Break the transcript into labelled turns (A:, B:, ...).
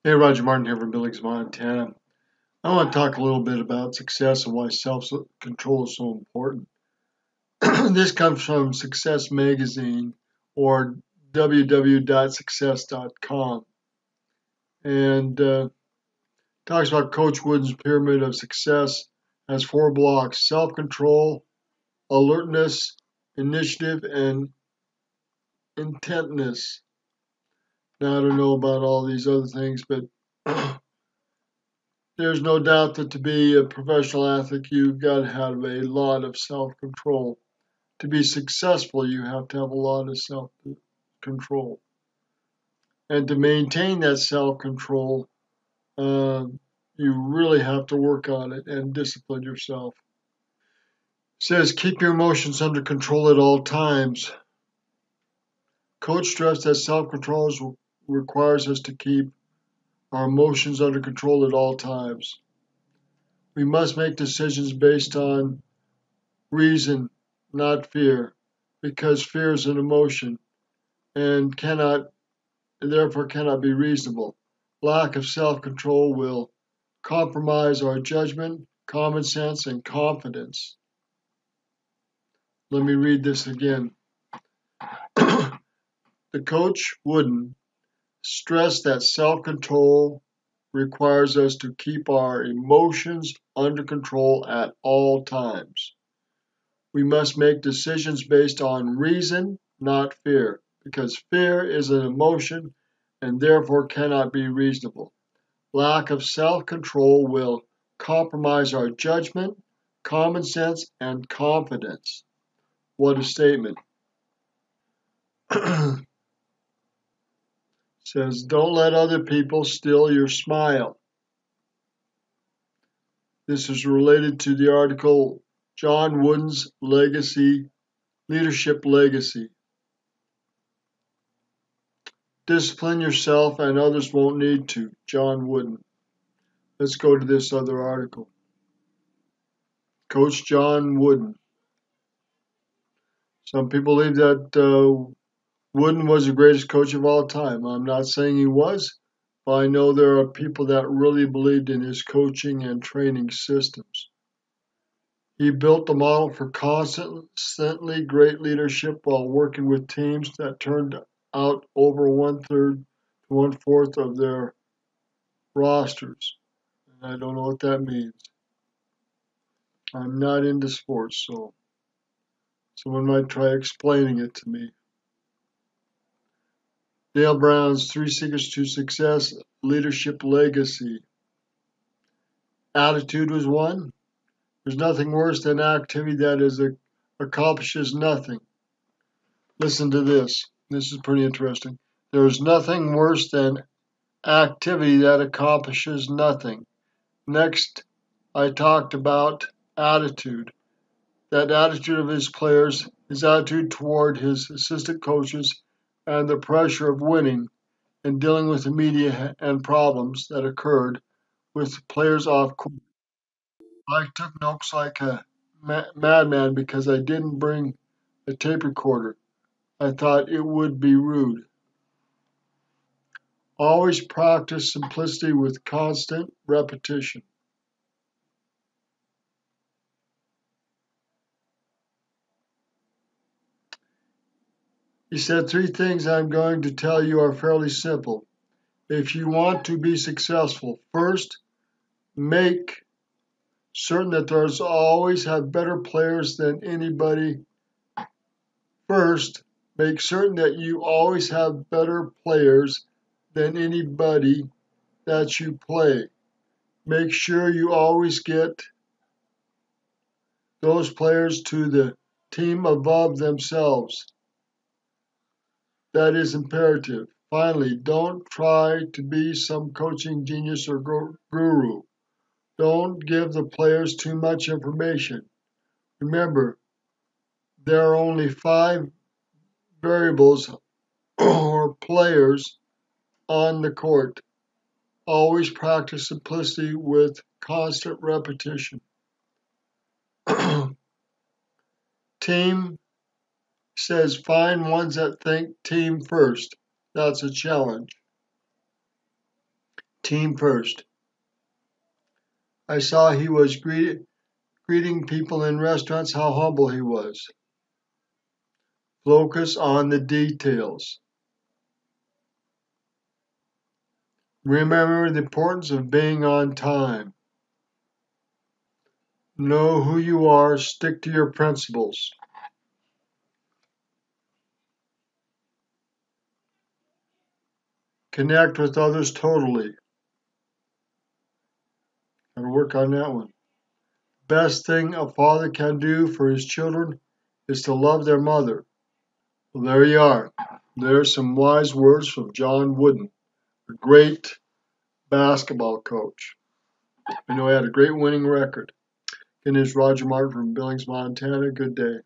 A: Hey, Roger Martin here from Billings, Montana. I want to talk a little bit about success and why self-control is so important. This comes from Success Magazine or www.success.com and talks about Coach Wooden's pyramid of success has four blocks: self-control, alertness, initiative, and intentness. Now, I don't know about all these other things, but there's no doubt that to be a professional athlete, you've got to have a lot of self-control. To be successful, you have to have a lot of self-control. And to maintain that self-control, uh, you really have to work on it and discipline yourself. It says keep your emotions under control at all times. Coach stressed that self-control requires us to keep our emotions under control at all times. We must make decisions based on reason, not fear, because fear is an emotion and therefore cannot be reasonable. Lack of self-control will compromise our judgment, common sense, and confidence. Let me read this again. The coach Wooden stressed that self-control requires us to keep our emotions under control at all times. We must make decisions based on reason, not fear, because fear is an emotion and therefore cannot be reasonable. Lack of self-control will compromise our judgment, common sense, and confidence. What a statement. Says, don't let other people steal your smile. This is related to the article John Wooden's Leadership Legacy. Discipline yourself and others won't need to. John Wooden. Let's go to this other article. Coach John Wooden. Some people believe that Wooden was the greatest coach of all time. I'm not saying he was, but I know there are people that really believed in his coaching and training systems. He built the model for constantly great leadership while working with teams that turned out over one-third to one-fourth of their rosters. And I don't know what that means. I'm not into sports, so someone might try explaining it to me. Dale Brown's Three Secrets to Success Leadership Legacy. Attitude was one. There's nothing worse than activity that accomplishes nothing. Listen to this. This is pretty interesting. There is nothing worse than activity that accomplishes nothing. Next, I talked about attitude. That attitude of his players, his attitude toward his assistant coaches, and the pressure of winning and dealing with the media and problems that occurred with players off court. I took notes like a madman because I didn't bring a tape recorder. I thought it would be rude. Always practice simplicity with constant repetition. He said three things I'm going to tell you are fairly simple. If you want to be successful, first, make certain that there's always have better players than anybody. First, make certain that you always have better players than anybody that you play. Make sure you always get those players to the team above themselves. That is imperative. Finally, don't try to be some coaching genius or guru. Don't give the players too much information. Remember, there are only 5 variables or players on the court. Always practice simplicity with constant repetition. Team says find ones that think team first. That's a challenge. Team first. I saw he was greeting people in restaurants, how humble he was. Focus on the details. Remember the importance of being on time. Know who you are, stick to your principles. Connect with others totally. Gotta work on that one. Best thing a father can do for his children is to love their mother. Well, there you are. There's some wise words from John Wooden, a great basketball coach. I know he had a great winning record. And here's Roger Martin from Billings, Montana. Good day.